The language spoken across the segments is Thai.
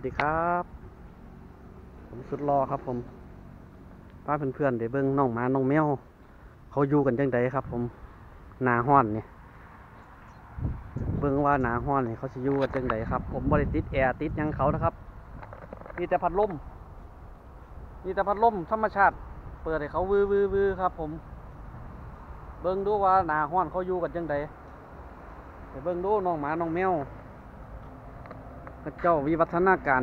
สวัสดีครับผมสุดรอครับผมป้าเพื่อนๆเดี๋ยวเบิ้งน้องหมาน้องแมวเขาอยู่กันจังไดครับผมหนาห้อนเนี่ยเบิ้งว่าหนาห้อนเนี่ยเขาจะอยู่กันจังไดครับผมบริติดแอร์ติดยังเขานะครับมีแต่พัดลมธรรมชาติเปิดให้เขาวือครับผมเบิ้งดูว่าหนาห้อนเขาอยู่กันจังไดเดี๋ยวเบิ้งดูน้องหมาน้องแมวเจ้าวิวัฒนาการ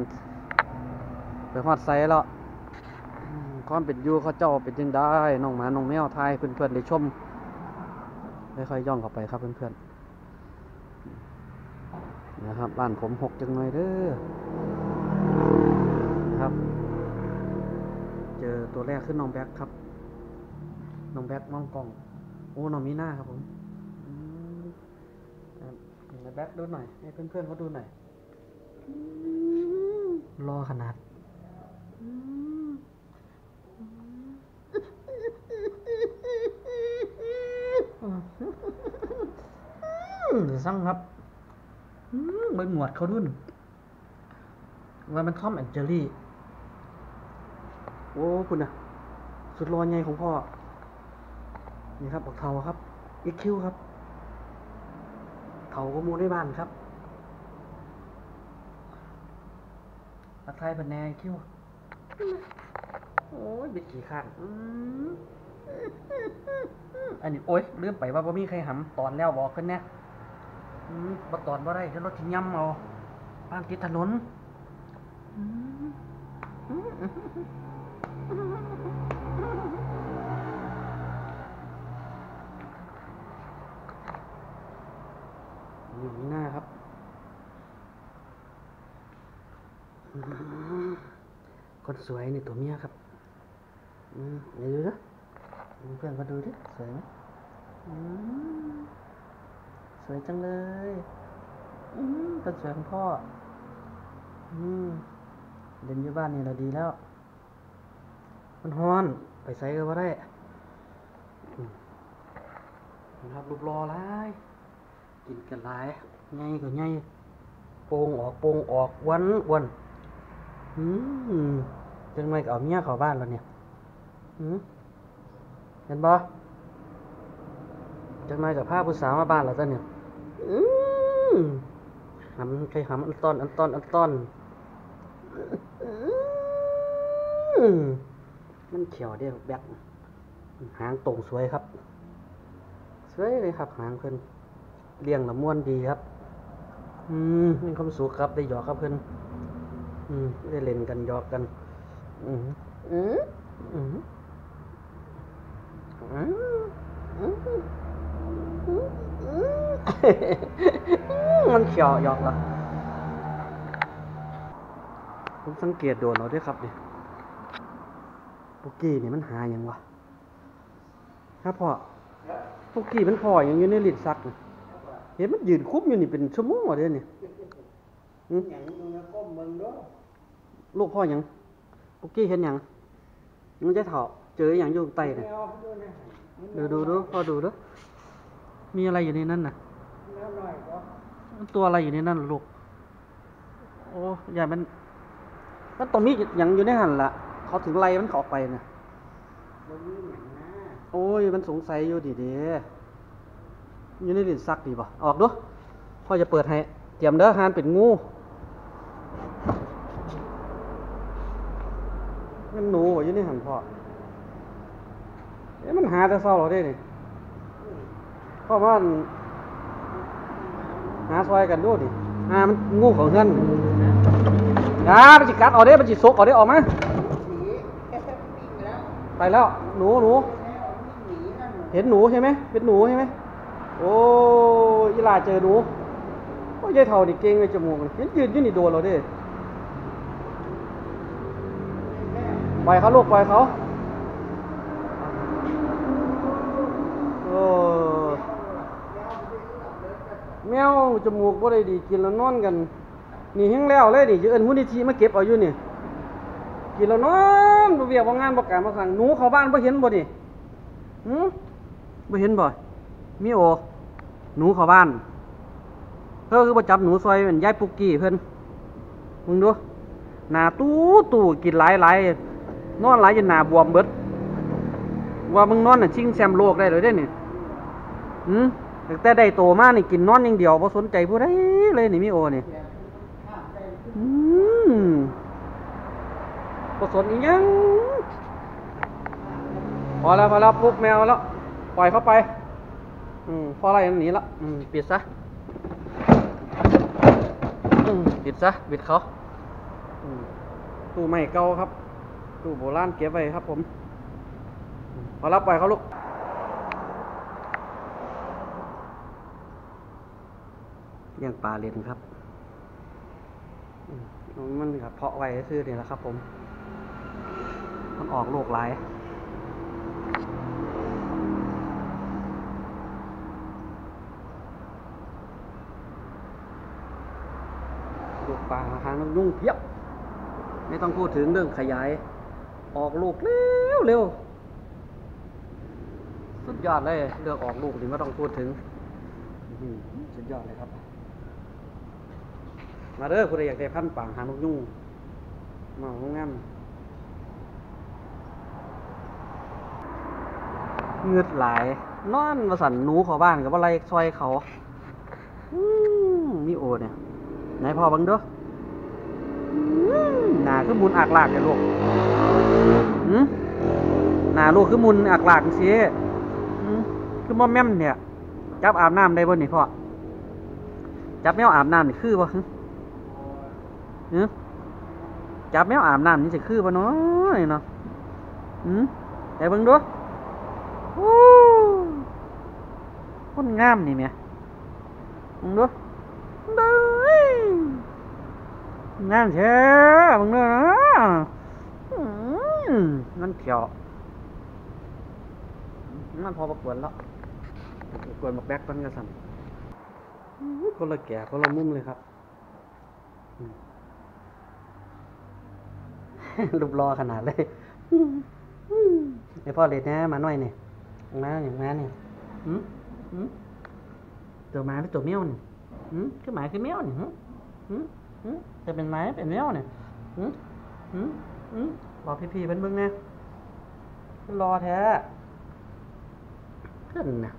ไปฮอดไซแล้วความเป็นอยู่เขาเจ้าเป็นยังได้น้องหมาน้องแมวทายเพื่อนๆได้ชมค่อยๆย่องเข้าไปครับเพื่อนๆนะครับบ้านผมหกจังเลยเด้อนะครับเจอตัวแรกขึ้นน้องแบ็คครับน้องแบ็คมองกล้องโอ้น้องมีหน้าครับผมแบ็คดูหน่อยให้เพื่อนๆเขาดูหน่อยรอขนาดสั่งครับเบิ้งหนวดเขาดุนว่ามันทอมแอนเจอรี่โอ้คุณน่ะสุดรอใหญ่ของพ่อนี่ครับบอกเทาครับอีคิวครับเทาก็มูได้บ้านครับตักไทยเป็นแนวคิวโอ้ยบิดขี่ข้างอันนี้โอ้ยลืมไปว่าบ่มีใครหำตอนแล้วบอกขึ้นแน่บ่ตอนบ่ได้เดี๋ยวรถทิ้งย่ำเอาบ้านติดถนนอยู่นี่หน้าครับคนสวยนี่ตัวเมียครับเดี๋ยวดูนะเพื่อนมาดูดิสวยไหมสวยจังเลยคนสวยของพ่อเดินอยู่บ้านนี่เราดีแล้วมันฮ้อนไปใส่ก็ว่าได้นะครับรูปรอร้ายกินกันร้ายไงก็ไงโป่งออกวันจังไม่ก็เอาเมียเข้าบ้านแล้วเนี่ยเห็นบ่จังไม่กับผ้าผู้สาวมาบ้านแล้วจ้ะเนี่ยหำใครหำอันต้นมันเขียวเด้อแบกหางตรงสวยครับสวยเลยครับหางเพิ่นเลี้ยงละม่วนดีครับมีความสุขครับได้หยอกครับเพิ่นได้เล่นกันหยอกกันมันเขียวหยอกเหรอผมสังเกตโดนเราด้วยครับเนี่ยปุกกี้นี่มันหาอย่างวะครับพ่อปุกกี้มันพออย่างอยู่ในลิ้นซักเห็นมันยืนคุ้มอยู่นี่เป็นชั่วโมงวะเด้อเนี่ยลูกพ่ออย่างปุกกี้เห็นอย่างมันจะเถาะเจออย่างอยู่ใต้เนี่ยดูพ่อดูดูมีอะไรอยู่ในนั้นน่ะตัวอะไรอยู่ในนั้นลูกโอ้ใหญ่มันต้องมีอย่างอยู่ในหันละเขาถึงไล่มันออกไปนะโอ้ยมันสงสัยอยู่ดีอยู่ในลิ้นซักดีป่ะออกดูพ่อจะเปิดให้เตรียมเด้อหานเป็นงูมันหนูอยู่ในหันพ่อมันหาแต่เศร้าเราได้นี่เพราะว่าหาซอยกันดูดิมันงูของเพื่อนมันจิกัดออกได้มันจิซกออกได้ออกไหมไปแล้วหนูเห็นหนูใช่ไหมเป็นหนูใช่ไหมโอ้ยลาเจอหนูโอ้ยยายเท่านี่เก่งเลยจมูกเห็นยืนอยู่นี่โดนเราดิปล่อยเขาลูกปล่อยเขาแมวจมูกบ่ได้ดีกินแล้วนอนกันนี่แห้งแล้วเลยนี่จะเอิ้นมูลนิธิมาเก็บเอาอยู่นี่กินแล้วนอนบ่เวียกบ่งานบ่การบ่สั่งหนูเข้าบ้านบ่เห็นบ่นี่บ่เห็นบ่มีโอหนูเข้าบ้านเพิ่นคือบ่จับหนูซอยเป็นยายปุกกี้เพิ่นมึงดู หน้าตู้กินหลายนอนหลายจนหน้าบวมเบิดว่ามึงนอนน่ะชิงแชมป์โลกได้เลยเด้นี่แต่ได้โตมานี่กินนอนอย่างเดียวบ่สนใจผู้ใดเลยนี่มิโอนี่บ่สนอีหยังพอแล้วปลุกแมวแล้วปล่อยเข้าไปพออะไรหนีละปิดซะปิดซะปิดเขาตู้ใหม่เก่าครับตู้โบราณเก็บไว้ครับผมพอแล้วปล่อยเขาลูกเลี้ยงปลาเล่นครับมันครับเพาะไว้ซื้อนี่แหละครับผมมันออกลูกหลายลูกปลาหางนกยุงเพียบไม่ต้องพูดถึงเรื่องขยายออกลูกเร็วสุดยอดเลยเรื่องออกลูกถึงก็ต้องพูดถึงสุดยอดเลยครับมาเด้อคุณอยากได้พันธุ์ป่างหางนกยุงมาห้องงามเงือดหลายนอนมาสั่นหนูขอบ้านกับอะไรซอยเขามีโอเนี่ยไหนพ่อบังเด้อหนาคือมุนอักหลากเลยลูกหนาลูกคือมุนอักหลากสิคือมอมแม่มเนี่ยจับอาบน้ำได้บ่นี่พ่อจับแมวอาบน้ำนี่คือบ่จับแมวอาบน้ำนี่จะคือบ่เนาะนี่เนาะแต่เบิ่งดูคนงามนี่แม่เบิ่งดูงามแท้เบิ่งดูนะมันเขียวมันพอประกวดแล้วประกวดบักแบกต้นกระสันคนละแก่คนละมุมเลยครับรูปรอขนาดเลยไอพ่อเล็ดนะมาหน่อยเนี่ยอย่างนั้นเนี่ยตัวหมาหรือตัวแมวเนี่ยคือหมาคือแมวเนี่ยจะเป็นหมาเป็นแมวเนี่ยบอกพี่ๆเบิ่งๆนะรอแท้ขึ้นนะ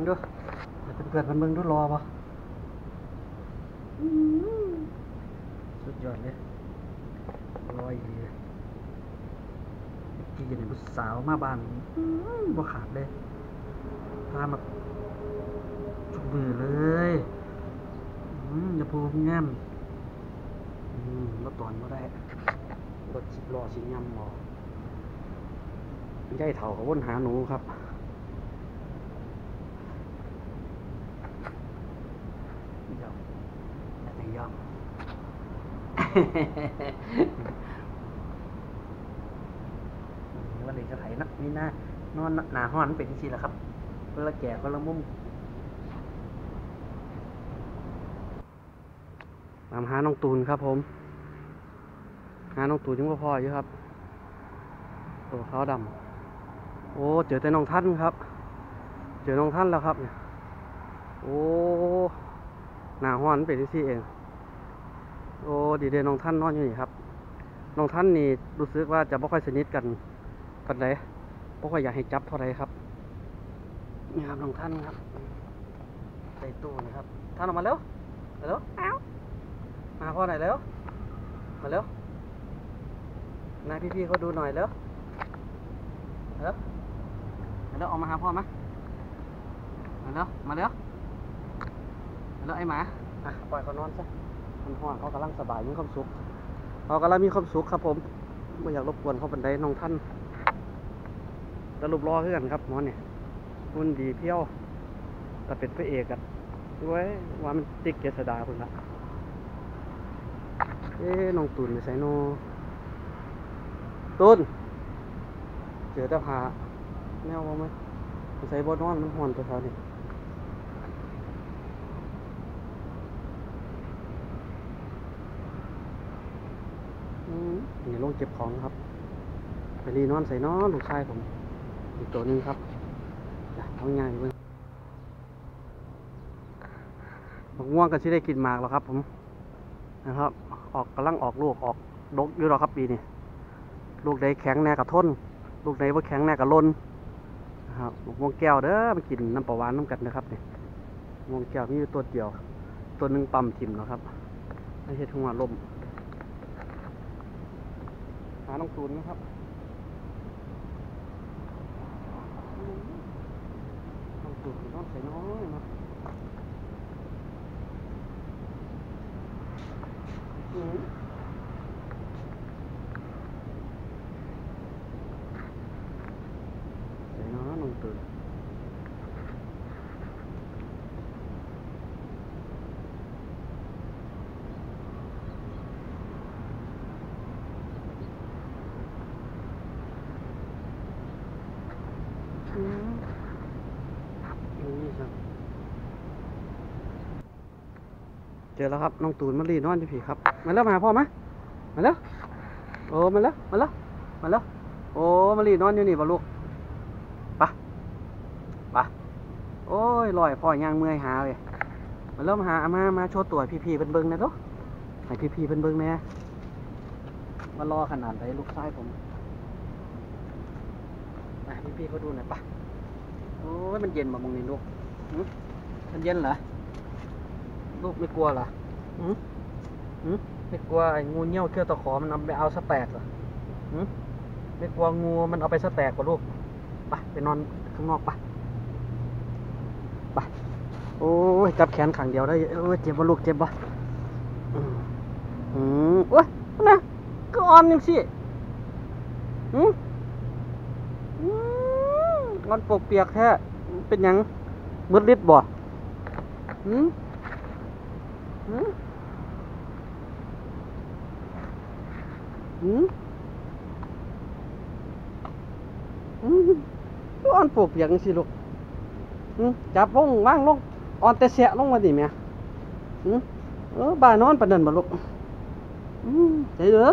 ดูเพื่อนๆเบิ่งดูรอป่ะสุดยอดเลยรอยดีที่อยู่ในบุษสาวมาบ้านบ่ขาดเลยพามาจุกมือเลยอย่าพูดงามรถตอนไม่ได้รถสิบล้อสิยำหมอใหญ่เถ่าเขาวนหาหนูครับยอมวันนี้จะไถนักนี่นอนหนาห้อนเป็นที่แหละครับคนละแก่คนละมุมตามหาน้องตูนครับผมหาน้องตูนยังพออยู่ครับตัวขาวดำโอ้เจอแต่น้องท่านครับเจอน้องท่านแล้วครับเนี่ยโอ้หนาห้อนเป็นที่เองโอ้ดีเดน้องท่านนอนอยู่นี่ครับน้องท่านนี่รู้สึกว่าจะไม่ค่อยสนิทกันปานใดไม่ค่อยอยากให้จับเท่าไรครับนี่ครับน้องท่านครับใส่ตู้นี่ครับท่านออกมาเร็วมาพ่อหน่อยเร็วมาเร็วนายพี่ๆเขาดูหน่อยเร็วออกมาหาพ่อมามาเร็วไอ้หมาปล่อยเขานอนซะมันห้อนเขากำลังสบายมีความสุขครับผมไม่อยากรบกวนเขาเป็นใดน้องท่านจะรูปรอขึ้นกันครับหมอเนี่ยหุ่นดีเพี้ยวแต่เป็นพระเอกกันด้วยว่ามันติ๊กเจษดาคนละน้องตูนไปใส่โนตูนเจ จอแต่ผาแมวบ่ไหมใส่บ่นอนมันห่อนตัวเท่านี้นี่ลงเก็บของครับไปรีนอนใส่นอนลูกชายผมอีกตัวนึงครับเอาง่ายๆเบิ่งบักม่วงก็สิได้กินหมากแล้วครับผมนะครับกำลังออกลูกออกดกอยู่แล้วครับปีนี้ลูกใดแข็งแน่กับทนลูกใดบ่แข็งแน่กับล้นนะครับบักม่วงแก้วเด้อมากินน้ำปลาหวานน้ำกันนะครับนี่ม่วงแก้วมีอยู่ตัวเดียวตัวนึงปั๊มทิ่มแล้วครับไม่ใช่ทุ่งหัวลมหาน้องตูนนะครับน้องตูนน้องใส่น้อยนะใส่น้อยน้องตูนนี่ครับเจอแล้วครับน้องตูนมารีนอนอยู่ผีครับมาแล้วมาหาพ่อมะมาแล้วโอ้มาแล้วมาแล้วมาแล้วโอ้มารีนอนอยู่นี่บ่ลูกปะปะโอ้ยลอยพ่อย่างเมื่อยหาเลยมาแล้วมาโชว์ตัวพี่ๆเป็นเบิ้งนะลูกให้พี่ๆเป็นเบิ้งแน่มารอขนาดไหนลูกชายผมไปพี่เขาดูหน่อยปะโอ้ยมันเย็นมามองนี่ลูกมันเย็นเหรอลูกไม่กลัวเหรอไม่กลัวไอ้งูเงี้ยวเขี้ยวตะขอมันเอาไปเอาสแตกเหรอไม่กลัวงูมันเอาไปสแตกกว่าลูกไปนอนข้างนอกไปโอ้ยจับแขนขังเดียวได้โอ้ยเจ็บบ่ลูกเจ็บบ่โอ้ยนะก็อ่อนยังสิมันปกเปียกแท้เป็นยังมืดฤทธิ์บ่อ่อนปกเปียกสิลูกจับลงว่างลงอ่อนแต่เสียลงมาดิแม่บ้านนอนปานนั้นบ่ลูกใจเด้อ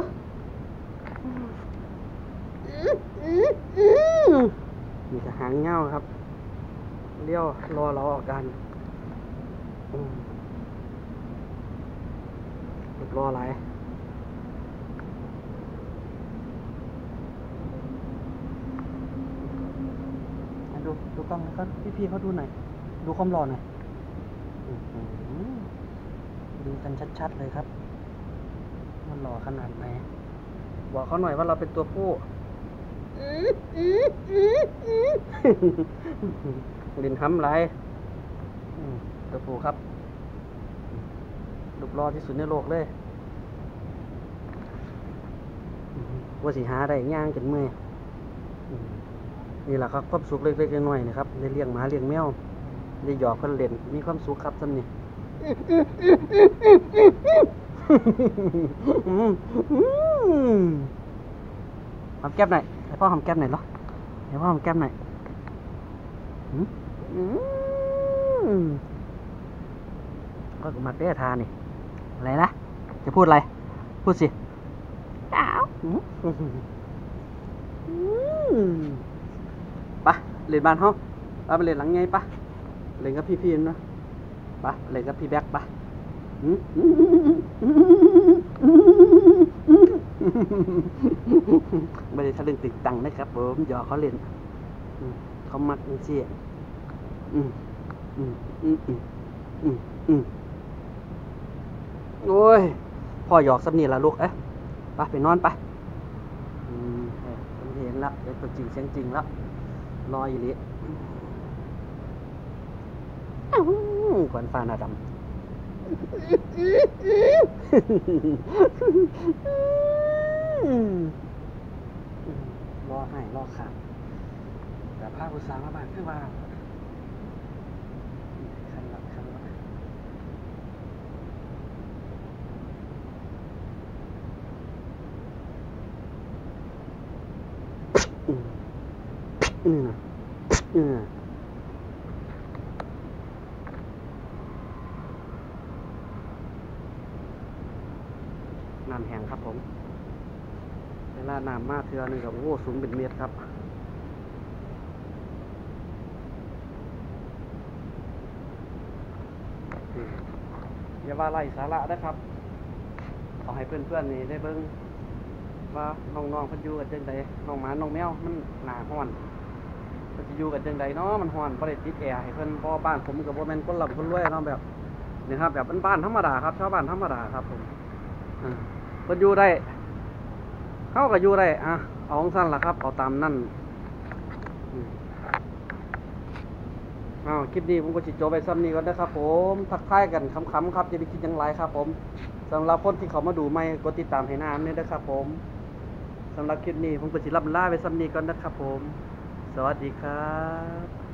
นี่ก็หางเงาครับเลี้ยวรอเราออกกันรออะไรดูกล้องนะครับพี่เขาดูหน่อยดูความรอหน่อยดูกันชัดๆเลยครับมันหล่อขนาดไหนบอกเขาหน่อยว่าเราเป็นตัวผู้ลินทำไรตัวผู้ครับรูปรอที่สุดในโลกเลยว่าสิหาได้ย่างจนเมื่อยนี่แหละครับความสุขเล็กๆน้อยๆนะครับได้เลี้ยงหมาเลี้ยงแมวได้หยอกคนเล่นมีความสุขครับท่านนี่หอมแก้มหน่อยให้พ่อหอมแก้มหน่อยเหรอให้พ่อหอมแก้มหน่อยก็มาเต้ทานี่อะไรนะจะพูดอะไรพูดสิอ้าวปะเล่นบ้านห้องไปเล่นหลังไงปะเล่นกับพี่ๆนะปะเล่นกับพี่แบ็คปะไม่ได้ทะลึ่งตึงตังนะครับผมหยอกเขาเล่นเขามักจริงโอ้ยพ่อหยอกสักนี่ละลูกไปนอนไปผมเห็นแล้วเป็นตัวจริงเสียงจริงแล้วรออยู่นี้ขวัญฟ้าหน้าดำรอให้รอขาดแต่ภาพอุตสาหมาบ้านคือว่าคันละ นี่นะน้ำแห้งครับผมเวลาน้ำมาเทือนึงกับโอ้สูงเป็นเมตรครับอย่าว่าไร้สาระนะครับเอาให้เพื่อนๆนี่ได้เบิ่งว่าน้องๆเพิ่นอยู่กันจังไดน้องหมาน้องแมวมันหนาร้อนเพิ่นสิอยู่กันจังไดเนาะมันร้อนบ่ได้ติดแอร์ให้เพิ่นเพราะบ้านผมก็บ่แม่นคนร่ำคนรวยเนาะแบบนี่ครับแบบบ้านธรรมดาครับชาวบ้านธรรมดาครับผมเพิ่นอยู่ได้เฮาก็อยู่ได้เอาของซั่นล่ะครับเอาตามนั่นคลิปนี้ผมก็สิจบไปซ้ำนี้ก่อนนะครับผมทักทายกันขำๆครับอย่าไปคิดหยังหลายครับผมสำหรับคนที่เขามาดูใหม่กดติดตามให้น้ำด้วยนะครับผมสำหรับคลิปนี้ผมก็สิลาไปซ้ำนี้ก่อนนะครับผมสวัสดีครับ